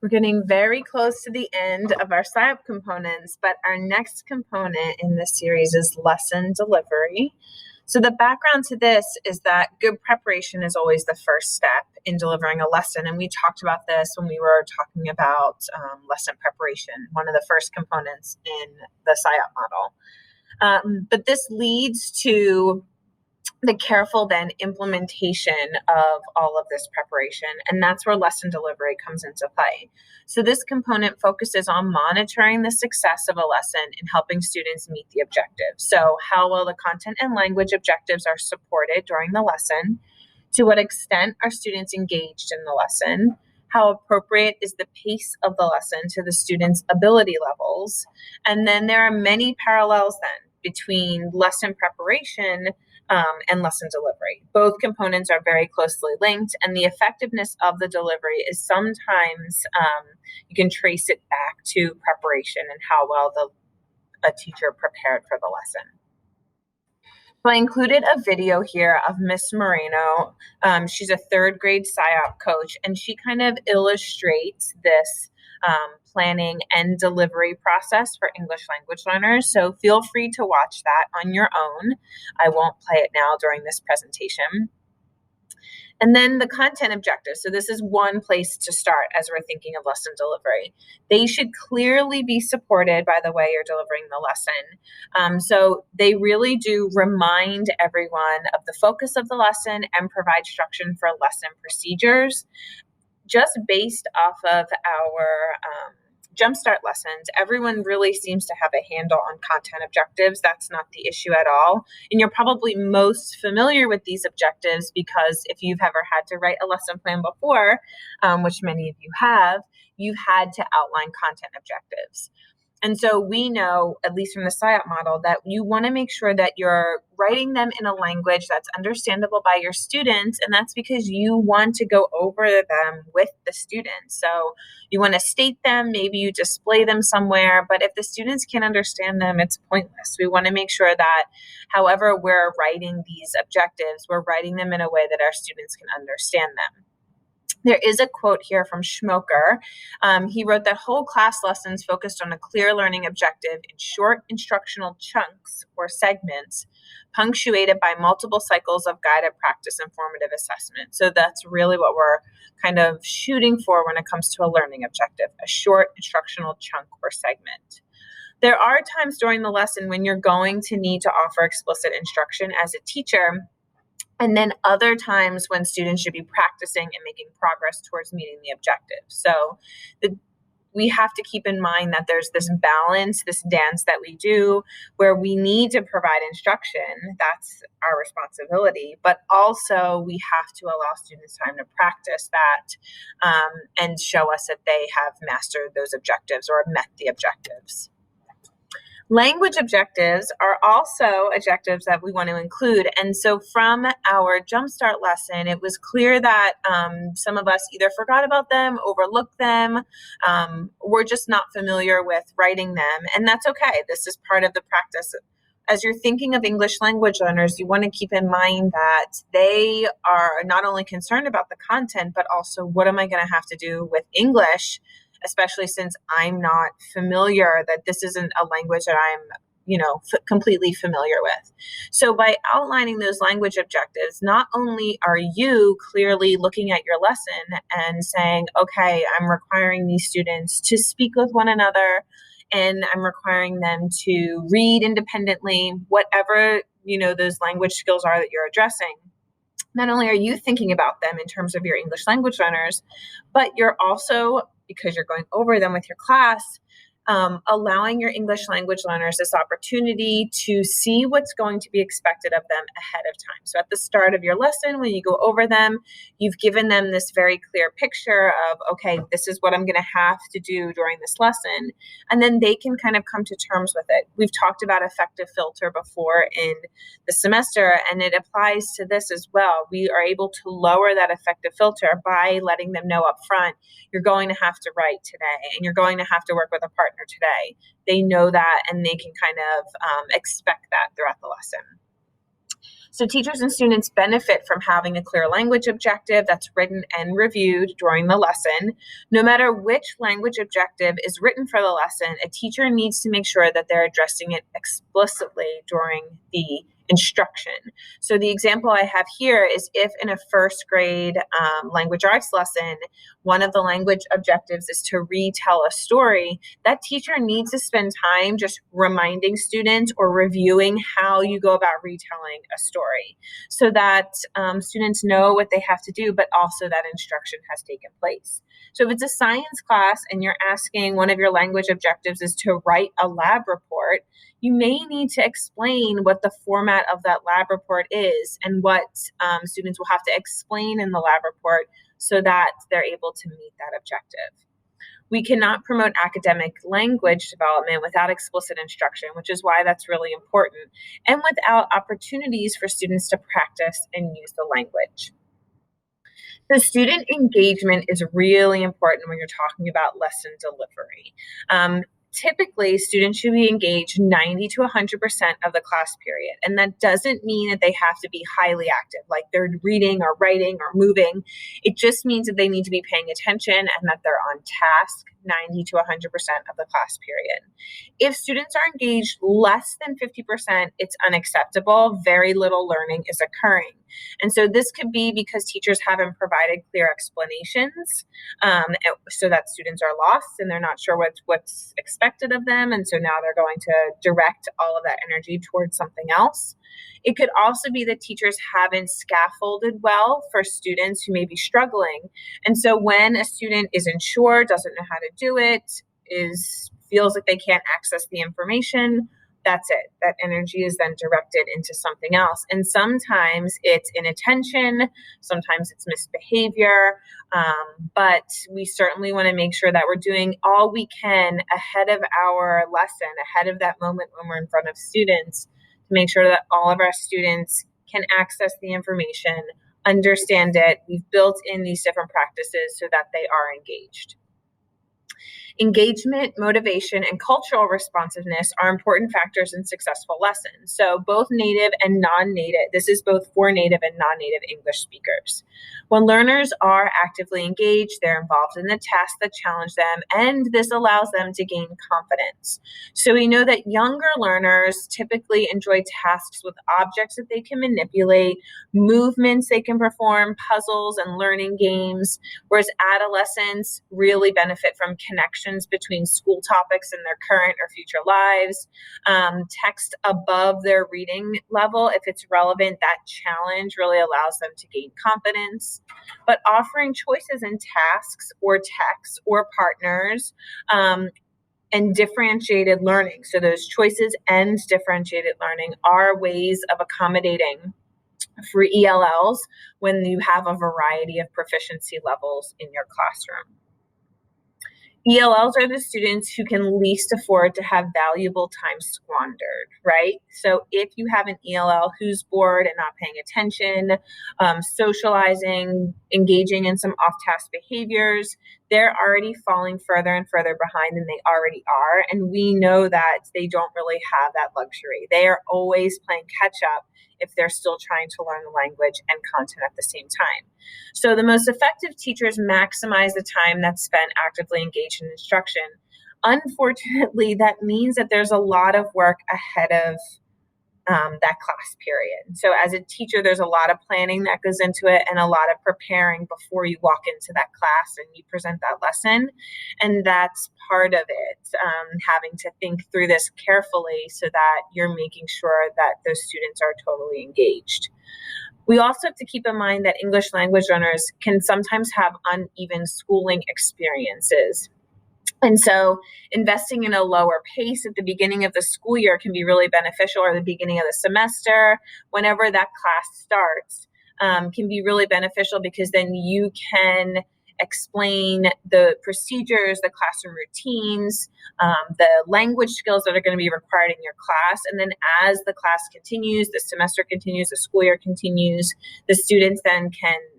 We're getting very close to the end of our SIOP components, but our next component in this series is lesson delivery. So the background to this is that good preparation is always the first step in delivering a lesson. And we talked about this when we were talking about lesson preparation, one of the first components in the SIOP model. But this leads to the careful then implementation of all of this preparation. And that's where lesson delivery comes into play. So this component focuses on monitoring the success of a lesson and helping students meet the objectives. So how well the content and language objectives are supported during the lesson, to what extent are students engaged in the lesson, how appropriate is the pace of the lesson to the students' ability levels. And then there are many parallels then between lesson preparation and lesson delivery. Both components are very closely linked, and the effectiveness of the delivery is sometimes you can trace it back to preparation and how well a teacher prepared for the lesson. So I included a video here of Miss Moreno. She's a third grade SIOP coach, and she kind of illustrates this planning and delivery process for English language learners. So feel free to watch that on your own. I won't play it now during this presentation. And then the content objectives. So this is one place to start as we're thinking of lesson delivery. They should clearly be supported by the way you're delivering the lesson. So they really do remind everyone of the focus of the lesson and provide instruction for lesson procedures. Just based off of our Jumpstart lessons, everyone really seems to have a handle on content objectives. That's not the issue at all. And you're probably most familiar with these objectives because if you've ever had to write a lesson plan before, which many of you have, you've had to outline content objectives. And so we know, at least from the SIOP model, that you want to make sure that you're writing them in a language that's understandable by your students, and that's because you want to go over them with the students. So you want to state them, maybe you display them somewhere, but if the students can't understand them, it's pointless. We want to make sure that however we're writing these objectives, we're writing them in a way that our students can understand them. There is a quote here from Schmoker. He wrote that whole class lessons focused on a clear learning objective in short instructional chunks or segments, punctuated by multiple cycles of guided practice and formative assessment. So that's really what we're kind of shooting for when it comes to a learning objective, a short instructional chunk or segment. There are times during the lesson when you're going to need to offer explicit instruction as a teacher, and then other times when students should be practicing and making progress towards meeting the objective. So we have to keep in mind that there's this balance, this dance that we do where we need to provide instruction. That's our responsibility. But also we have to allow students time to practice that and show us that they have mastered those objectives or met the objectives. Language objectives are also objectives that we want to include. And so from our Jumpstart lesson, it was clear that some of us either forgot about them, overlooked them, we're just not familiar with writing them. And that's okay. This is part of the practice. As you're thinking of English language learners, you want to keep in mind that they are not only concerned about the content, but also what am I going to have to do with English, especially since I'm not familiar, that this isn't a language that I'm, completely familiar with. So by outlining those language objectives, not only are you clearly looking at your lesson and saying, okay, I'm requiring these students to speak with one another, and I'm requiring them to read independently, whatever, those language skills are that you're addressing. Not only are you thinking about them in terms of your English language learners, but you're also, because you're going over them with your class, allowing your English language learners this opportunity to see what's going to be expected of them ahead of time. So at the start of your lesson, when you go over them, you've given them this very clear picture of, okay, this is what I'm going to have to do during this lesson. And then they can kind of come to terms with it. We've talked about affective filter before in the semester, and it applies to this as well. We are able to lower that affective filter by letting them know up front, you're going to have to write today, and you're going to have to work with a partner today. They know that, and they can kind of expect that throughout the lesson. So teachers and students benefit from having a clear language objective that's written and reviewed during the lesson. No matter which language objective is written for the lesson, a teacher needs to make sure that they're addressing it explicitly during the instruction. So the example I have here is if in a first grade language arts lesson, one of the language objectives is to retell a story, that teacher needs to spend time just reminding students or reviewing how you go about retelling a story so that students know what they have to do, but also that instruction has taken place. So if it's a science class and you're asking one of your language objectives is to write a lab report, you may need to explain what the format of that lab report is and what students will have to explain in the lab report so that they're able to meet that objective. We cannot promote academic language development without explicit instruction, which is why that's really important, and without opportunities for students to practice and use the language. The student engagement is really important when you're talking about lesson delivery. Typically, students should be engaged 90 to 100% of the class period. And that doesn't mean that they have to be highly active, like they're reading or writing or moving. It just means that they need to be paying attention and that they're on task 90 to 100% of the class period. If students are engaged less than 50%, it's unacceptable. Very little learning is occurring. And so this could be because teachers haven't provided clear explanations so that students are lost and they're not sure what's expected of them. And so now they're going to direct all of that energy towards something else. It could also be that teachers haven't scaffolded well for students who may be struggling. And so when a student isn't sure, doesn't know how to do it, feels like they can't access the information, that's it. That energy is then directed into something else. And sometimes it's inattention, sometimes it's misbehavior, but we certainly want to make sure that we're doing all we can ahead of our lesson, ahead of that moment when we're in front of students, to make sure that all of our students can access the information, understand it. We've built in these different practices so that they are engaged. Engagement, motivation, and cultural responsiveness are important factors in successful lessons. So both native and non-native, this is both for native and non-native English speakers. When learners are actively engaged, they're involved in the tasks that challenge them, and this allows them to gain confidence. So we know that younger learners typically enjoy tasks with objects that they can manipulate, movements they can perform, puzzles and learning games, whereas adolescents really benefit from connection between school topics and their current or future lives, text above their reading level. If it's relevant, that challenge really allows them to gain confidence. But offering choices in tasks or texts or partners, and differentiated learning. So those choices and differentiated learning are ways of accommodating for ELLs when you have a variety of proficiency levels in your classroom. ELLs are the students who can least afford to have valuable time squandered, right? So if you have an ELL who's bored and not paying attention, socializing, engaging in some off-task behaviors, they're already falling further and further behind than they already are. And we know that they don't really have that luxury. They are always playing catch up if they're still trying to learn the language and content at the same time. So the most effective teachers maximize the time that's spent actively engaged in instruction. Unfortunately, that means that there's a lot of work ahead of that class period. So as a teacher, there's a lot of planning that goes into it and a lot of preparing before you walk into that class and you present that lesson. And that's part of it, having to think through this carefully so that you're making sure that those students are totally engaged. We also have to keep in mind that English language learners can sometimes have uneven schooling experiences. And so investing in a lower pace at the beginning of the school year can be really beneficial, or the beginning of the semester, whenever that class starts, can be really beneficial because then you can explain the procedures, the classroom routines, the language skills that are going to be required in your class. And then as the class continues, the semester continues, the school year continues, the students then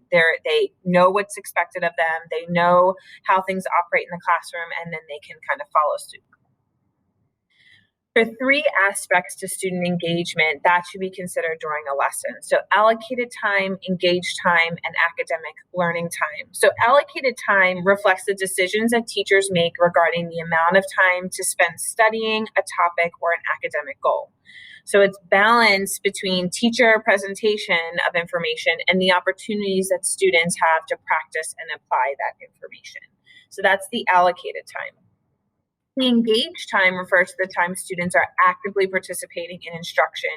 they know what's expected of them. They know how things operate in the classroom, and then they can kind of follow suit. There are three aspects to student engagement that should be considered during a lesson. So allocated time, engaged time, and academic learning time. So allocated time reflects the decisions that teachers make regarding the amount of time to spend studying a topic or an academic goal. So it's balance between teacher presentation of information and the opportunities that students have to practice and apply that information. So that's the allocated time. The engaged time refers to the time students are actively participating in instruction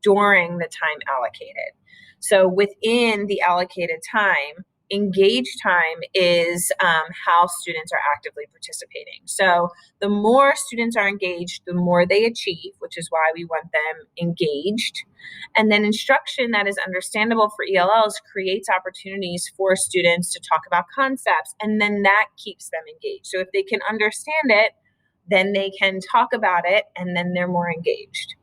during the time allocated. So within the allocated time, engaged time is how students are actively participating. So the more students are engaged, the more they achieve, which is why we want them engaged. And then instruction that is understandable for ELLs creates opportunities for students to talk about concepts, and then that keeps them engaged. So if they can understand it, then they can talk about it, and then they're more engaged.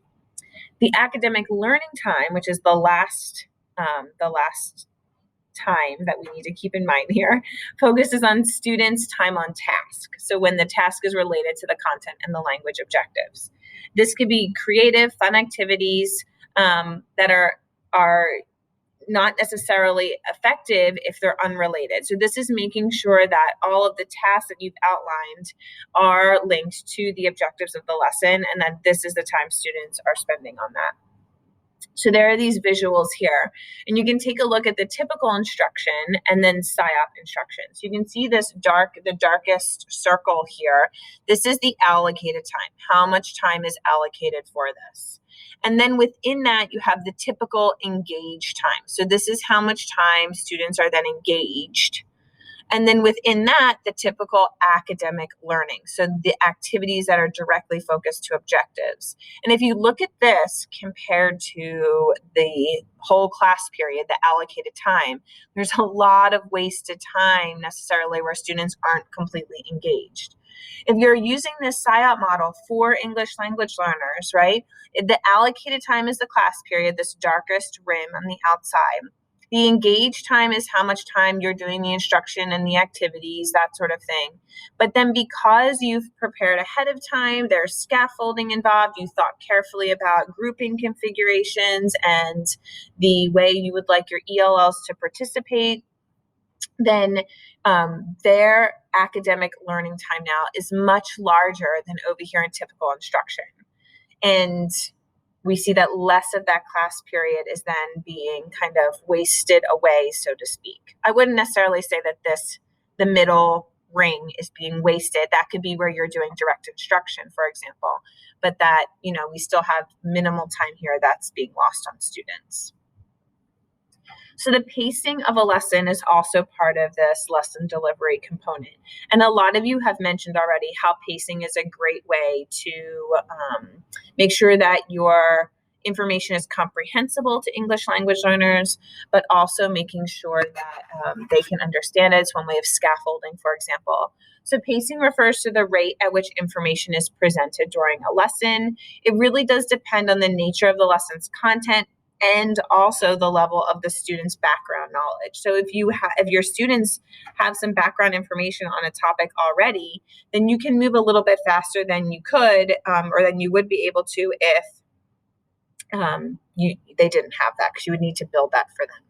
The academic learning time, which is the last time that we need to keep in mind here, focuses on students' time on task. So when the task is related to the content and the language objectives. This could be creative, fun activities that are not necessarily effective if they're unrelated. So this is making sure that all of the tasks that you've outlined are linked to the objectives of the lesson, and that this is the time students are spending on that. So there are these visuals here, and you can take a look at the typical instruction and then SIOP instructions. You can see the darkest circle here. This is the allocated time. How much time is allocated for this? And then within that, you have the typical engaged time. So this is how much time students are then engaged. And then within that, the typical academic learning. So the activities that are directly focused to objectives. And if you look at this compared to the whole class period, the allocated time, there's a lot of wasted time necessarily where students aren't completely engaged. If you're using this SIOP model for English language learners, right, the allocated time is the class period, this darkest rim on the outside. The engaged time is how much time you're doing the instruction and the activities, that sort of thing. But then because you've prepared ahead of time, there's scaffolding involved, you thought carefully about grouping configurations and the way you would like your ELLs to participate, then their academic learning time now is much larger than over here in typical instruction. And we see that less of that class period is then being kind of wasted away, so to speak. I wouldn't necessarily say that the middle ring is being wasted. That could be where you're doing direct instruction, for example, but that, we still have minimal time here that's being lost on students. So the pacing of a lesson is also part of this lesson delivery component. And a lot of you have mentioned already how pacing is a great way to make sure that your information is comprehensible to English language learners, but also making sure that they can understand it. It's one way of scaffolding, for example. So pacing refers to the rate at which information is presented during a lesson. It really does depend on the nature of the lesson's content and also the level of the student's background knowledge. So if your students have some background information on a topic already, then you can move a little bit faster than you could, or than you would be able to if they didn't have that, because you would need to build that for them.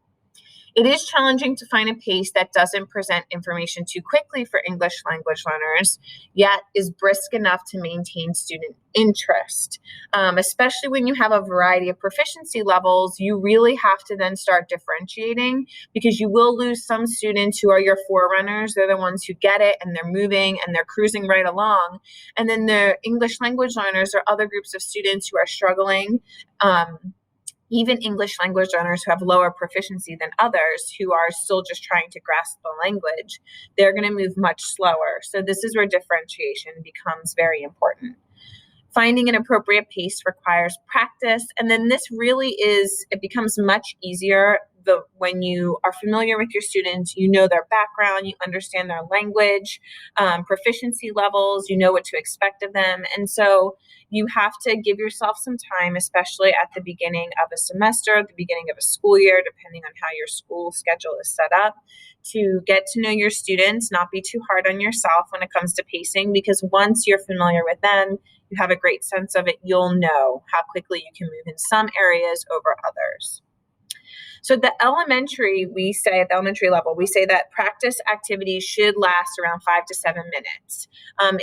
It is challenging to find a pace that doesn't present information too quickly for English language learners, yet is brisk enough to maintain student interest. Especially when you have a variety of proficiency levels, you really have to then start differentiating, because you will lose some students who are your forerunners. They're the ones who get it and they're moving and they're cruising right along. And then the English language learners are other groups of students who are struggling. Even English language learners who have lower proficiency than others, who are still just trying to grasp the language, they're going to move much slower. So this is where differentiation becomes very important. Finding an appropriate pace requires practice. And then this really it becomes much easier when you are familiar with your students, you know their background, you understand their language, proficiency levels, you know what to expect of them. And so you have to give yourself some time, especially at the beginning of a semester, at the beginning of a school year, depending on how your school schedule is set up, to get to know your students, not be too hard on yourself when it comes to pacing, because once you're familiar with them, you have a great sense of it, you'll know how quickly you can move in some areas over others. So at the elementary level, we say that practice activities should last around 5 to 7 minutes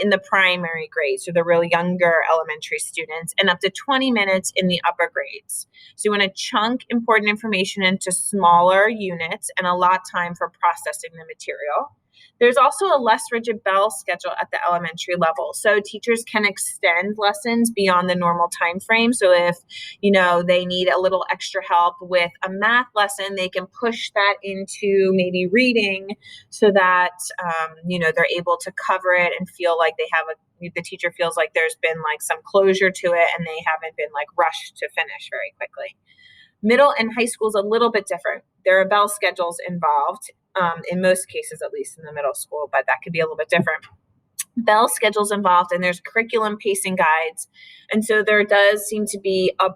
in the primary grades, so the really younger elementary students, and up to 20 minutes in the upper grades. So you want to chunk important information into smaller units and allot time for processing the material. There's also a less rigid bell schedule at the elementary level, so teachers can extend lessons beyond the normal time frame. So if they need a little extra help with a math lesson, they can push that into maybe reading so that they're able to cover it and feel like the teacher feels like there's been like some closure to it and they haven't been like rushed to finish very quickly. Middle and high school is a little bit different. There are bell schedules involved, in most cases, at least in the middle school, but that could be a little bit different. Bell schedules involved, and there's curriculum pacing guides. And so there does seem to be a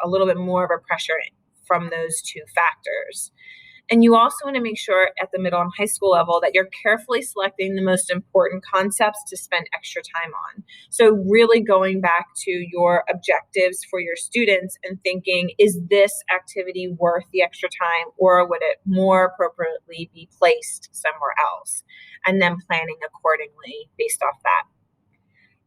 little bit more of a pressure from those two factors. And you also want to make sure at the middle and high school level that you're carefully selecting the most important concepts to spend extra time on. So really going back to your objectives for your students and thinking, is this activity worth the extra time, or would it more appropriately be placed somewhere else? And then planning accordingly based off that.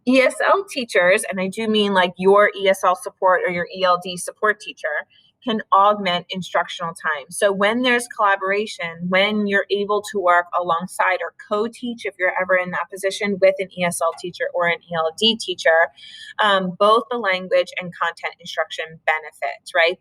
ESL teachers, and I do mean like your ESL support or your ELD support teacher, can augment instructional time. So when there's collaboration, when you're able to work alongside or co-teach, if you're ever in that position with an ESL teacher or an ELD teacher, both the language and content instruction benefit, right?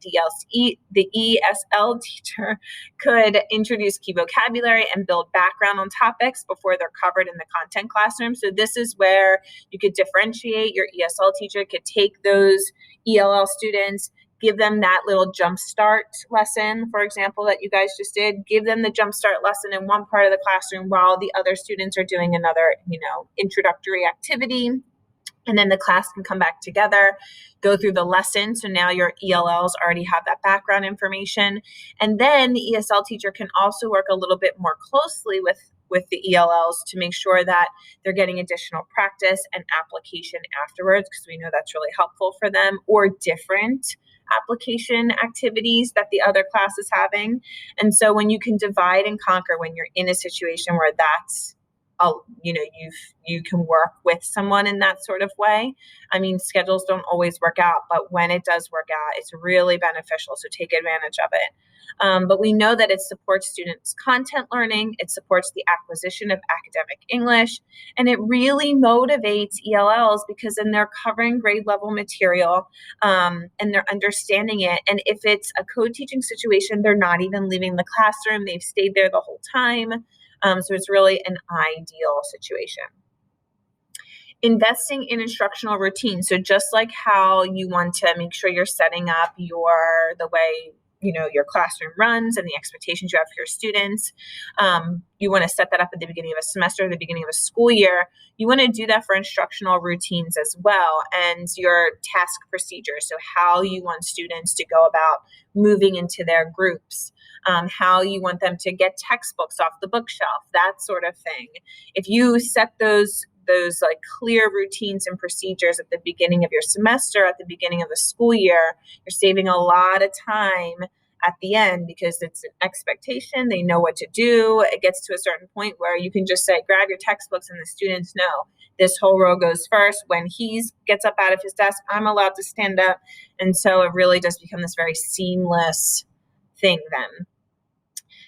The ESL teacher could introduce key vocabulary and build background on topics before they're covered in the content classroom. So this is where you could differentiate. Your ESL teacher could take those ELL students, give them that little jumpstart lesson, for example, that you guys just did. Give them the jumpstart lesson in one part of the classroom while the other students are doing another, introductory activity. And then the class can come back together, go through the lesson. So now your ELLs already have that background information. And then the ESL teacher can also work a little bit more closely with the ELLs to make sure that they're getting additional practice and application afterwards, because we know that's really helpful for them, or different application activities that the other class is having. And so when you can divide and conquer, when you're in a situation where that's you can work with someone in that sort of way. I mean, schedules don't always work out, but when it does work out, it's really beneficial. So take advantage of it. But we know that it supports students' content learning, it supports the acquisition of academic English, and it really motivates ELLs because then they're covering grade level material and they're understanding it. And if it's a co-teaching situation, they're not even leaving the classroom, they've stayed there the whole time. So it's really an ideal situation. Investing in instructional routines. So just like how you want to make sure you're setting up the way your classroom runs and the expectations you have for your students, you want to set that up at the beginning of a semester, the beginning of a school year. You want to do that for instructional routines as well, and your task procedures. So how you want students to go about moving into their groups. How you want them to get textbooks off the bookshelf, that sort of thing. If you set those like clear routines and procedures at the beginning of your semester, at the beginning of the school year, you're saving a lot of time at the end because it's an expectation. They know what to do. It gets to a certain point where you can just say, grab your textbooks, and the students know this whole row goes first. When he gets up out of his desk, I'm allowed to stand up. And so it really does become this very seamless thing then.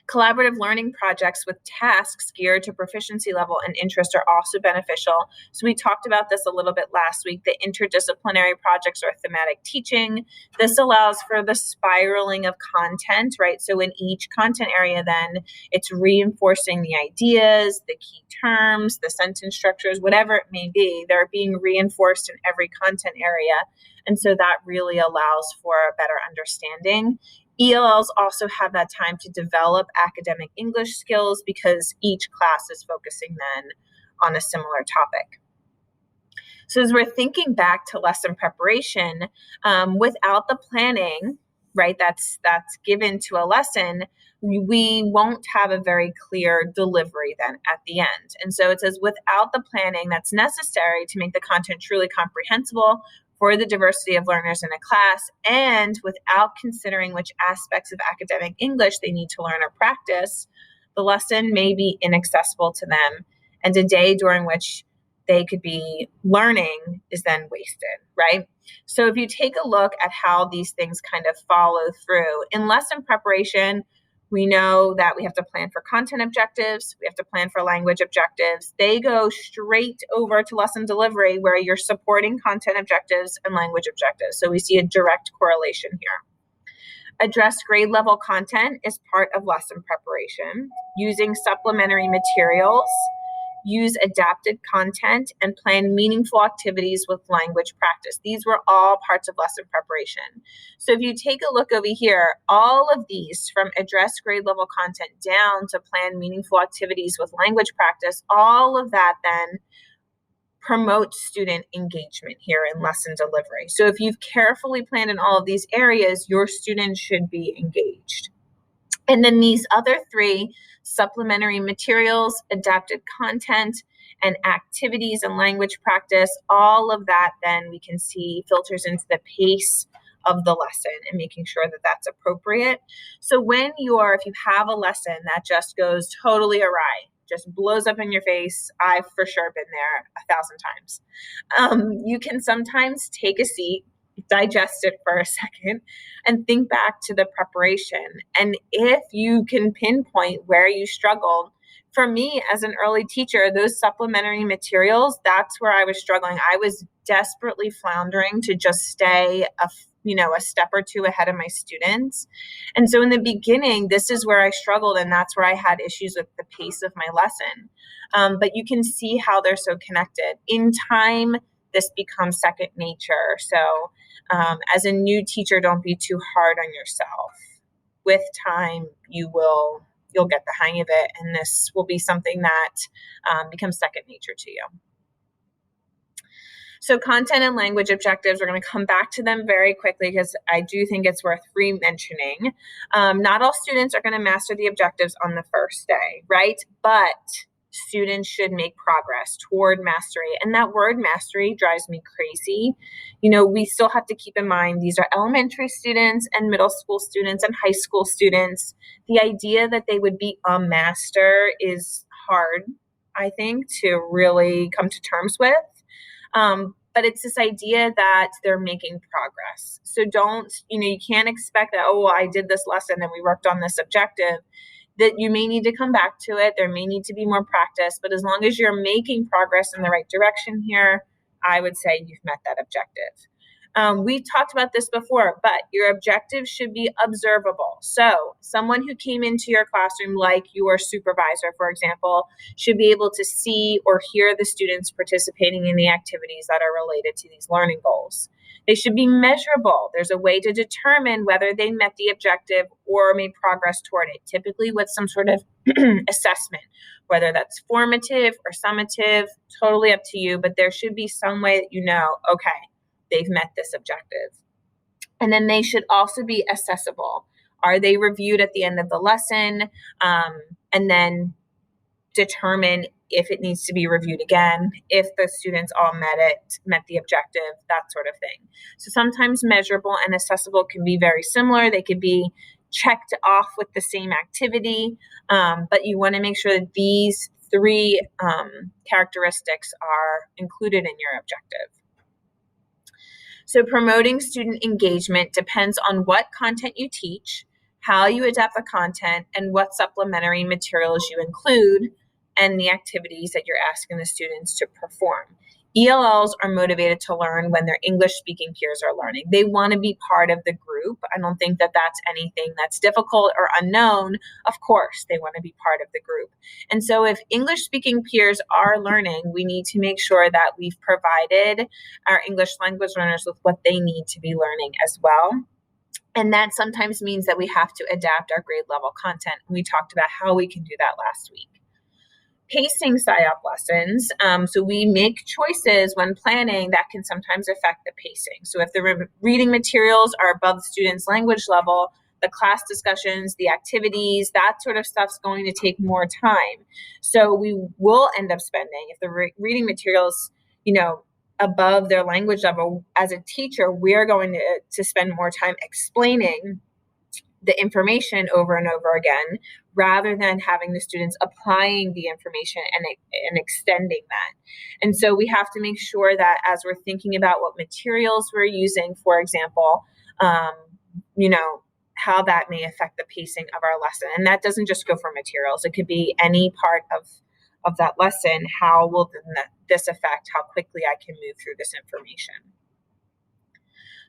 Collaborative learning projects with tasks geared to proficiency level and interest are also beneficial. So we talked about this a little bit last week, the interdisciplinary projects or thematic teaching. This allows for the spiraling of content, right? So in each content area, then it's reinforcing the ideas, the key terms, the sentence structures, whatever it may be, they're being reinforced in every content area. And so that really allows for a better understanding. ELLs also have that time to develop academic English skills because each class is focusing then on a similar topic. So as we're thinking back to lesson preparation, without the planning, right, that's given to a lesson, we won't have a very clear delivery then at the end. And so it says, without the planning that's necessary to make the content truly comprehensible for the diversity of learners in a class, and without considering which aspects of academic English they need to learn or practice, the lesson may be inaccessible to them, and a day during which they could be learning is then wasted, right? So if you take a look at how these things kind of follow through, in lesson preparation, we know that we have to plan for content objectives. We have to plan for language objectives. They go straight over to lesson delivery where you're supporting content objectives and language objectives. So we see a direct correlation here. Address grade level content is part of lesson preparation. Using supplementary materials, use adapted content, and plan meaningful activities with language practice. These were all parts of lesson preparation. So if you take a look over here, all of these, from address grade level content down to plan meaningful activities with language practice, all of that then promotes student engagement here in lesson delivery. So if you've carefully planned in all of these areas, your students should be engaged. And then these other three, supplementary materials, adapted content, and activities and language practice, all of that then we can see filters into the pace of the lesson and making sure that that's appropriate. So if you have a lesson that just goes totally awry, just blows up in your face, I've for sure been there 1,000 times. You can sometimes take a seat, digest it for a second, and think back to the preparation. And if you can pinpoint where you struggled, for me as an early teacher, those supplementary materials, that's where I was struggling. I was desperately floundering to just stay a step or two ahead of my students. And so in the beginning, this is where I struggled, and that's where I had issues with the pace of my lesson. But you can see how they're so connected. In time, this becomes second nature. So as a new teacher, don't be too hard on yourself. With time, you'll get the hang of it, and this will be something that becomes second nature to you. So content and language objectives, we're going to come back to them very quickly because I do think it's worth re-mentioning. Not all students are going to master the objectives on the first day, right? But students should make progress toward mastery. And that word mastery drives me crazy. We still have to keep in mind these are elementary students and middle school students and high school students. The idea that they would be a master is hard, I think, to really come to terms with. But it's this idea that they're making progress. So you can't expect that, I did this lesson and we worked on this objective, that you may need to come back to it. There may need to be more practice, but as long as you're making progress in the right direction here, I would say you've met that objective. We talked about this before, but your objectives should be observable. So someone who came into your classroom, like your supervisor, for example, should be able to see or hear the students participating in the activities that are related to these learning goals. They should be measurable. There's a way to determine whether they met the objective or made progress toward it, typically with some sort of assessment, whether that's formative or summative, totally up to you, but there should be some way that okay, they've met this objective. And then they should also be accessible. Are they reviewed at the end of the lesson? And then determine if it needs to be reviewed again, if the students all met the objective, that sort of thing. So sometimes measurable and accessible can be very similar. They could be checked off with the same activity, but you want to make sure that these three characteristics are included in your objective. So promoting student engagement depends on what content you teach, how you adapt the content, and what supplementary materials you include, and the activities that you're asking the students to perform. ELLs are motivated to learn when their English-speaking peers are learning. They want to be part of the group. I don't think that that's anything that's difficult or unknown. Of course, they want to be part of the group. And so if English-speaking peers are learning, we need to make sure that we've provided our English language learners with what they need to be learning as well. And that sometimes means that we have to adapt our grade level content. We talked about how we can do that last week. Pacing SIOP lessons. So we make choices when planning that can sometimes affect the pacing. So if the reading materials are above the student's language level, the class discussions, the activities, that sort of stuff's going to take more time. So we will end up spending, if the reading materials, above their language level, as a teacher, we're going to spend more time explaining the information over and over again, rather than having the students applying the information and extending that. And so we have to make sure that as we're thinking about what materials we're using, for example, how that may affect the pacing of our lesson. And that doesn't just go for materials. It could be any part of that lesson. How will this affect how quickly I can move through this information?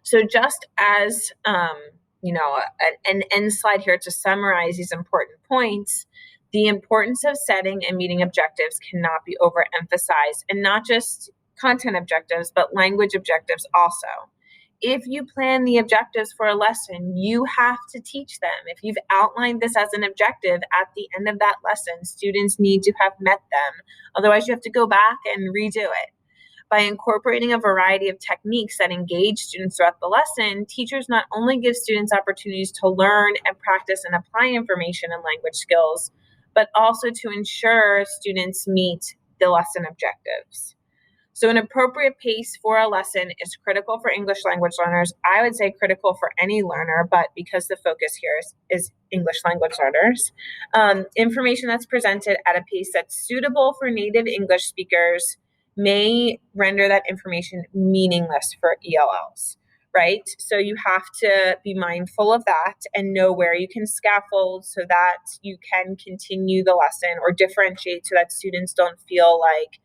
So just as an end slide here to summarize these important points, the importance of setting and meeting objectives cannot be overemphasized, and not just content objectives, but language objectives also. If you plan the objectives for a lesson, you have to teach them. If you've outlined this as an objective, at the end of that lesson, students need to have met them. Otherwise, you have to go back and redo it. By incorporating a variety of techniques that engage students throughout the lesson, teachers not only give students opportunities to learn and practice and apply information and language skills, but also to ensure students meet the lesson objectives. So an appropriate pace for a lesson is critical for English language learners. I would say critical for any learner, but because the focus here is English language learners. Information that's presented at a pace that's suitable for native English speakers may render that information meaningless for ELLs, right? So you have to be mindful of that and know where you can scaffold so that you can continue the lesson or differentiate so that students don't feel like,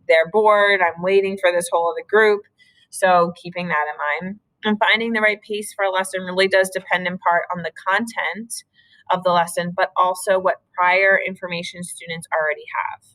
they're bored. I'm waiting for this whole other group. So keeping that in mind. And finding the right pace for a lesson really does depend in part on the content of the lesson, but also what prior information students already have.